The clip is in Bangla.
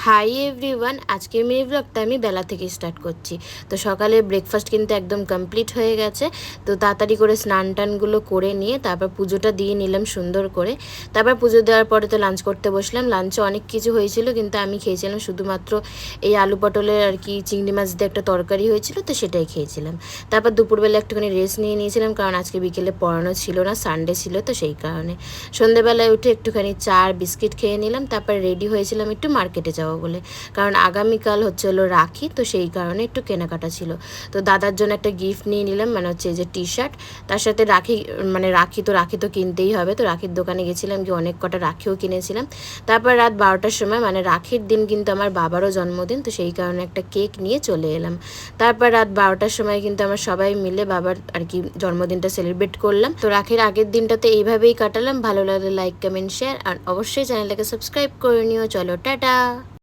হাই এভরিওয়ান, আজকের মিনি ব্লগটা আমি বেলা থেকে স্টার্ট করছি। তো সকালে ব্রেকফাস্ট কিন্তু একদম কমপ্লিট হয়ে গেছে। তো তাড়াতাড়ি করে স্নান টানগুলো করে নিয়ে তারপর পুজোটা দিয়ে নিলাম সুন্দর করে। তারপর পুজো দেওয়ার পরে তো লাঞ্চ করতে বসলাম। লাঞ্চে অনেক কিছু হয়েছিল, কিন্তু আমি খেয়েছিলাম শুধুমাত্র এই আলু পটলের আর কি চিংড়ি মাছ দিয়ে একটা তরকারি হয়েছিল, তো সেটাই খেয়েছিলাম। তারপর দুপুরবেলা একটুখানি রেস্ট নিয়ে নিয়েছিলাম, কারণ আজকে বিকেলে পড়ানো ছিল না, সানডে ছিল, তো সেই কারণে। সন্ধ্যেবেলায় উঠে একটুখানি চা আর বিস্কিট খেয়ে নিলাম। তারপর রেডি হয়েছিলাম একটু মার্কেটে যাবো বলে, কারণ আগামীকাল হচ্ছে হলো রাখি, তো সেই কারণে একটু কেনাকাটা ছিল। তো দাদার জন্য একটা গিফট নিয়ে নিলাম, মানে হচ্ছে এই যে টি শার্ট, তার সাথে রাখি, মানে রাখি তো কিনতেই হবে। তো রাখির দোকানে গেছিলাম, গিয়ে অনেক কটা রাখিও কিনেছিলাম। তারপর রাত 12টার সময়, মানে রাখির দিন কিন্তু আমার বাবারও জন্মদিন, তো সেই কারণে একটা কেক নিয়ে চলে এলাম। তারপর রাত 12টার সময় কিন্তু আমরা সবাই মিলে বাবার আর কি জন্মদিনটা সেলিব্রেট করলাম। তো রাখির আগের দিনটাতে এইভাবেই কাটালাম। ভালো লাগলে লাইক, কমেন্ট, শেয়ার, আর অবশ্যই চ্যানেলটাকে সাবস্ক্রাইব করে নিও। চলো, টাটা।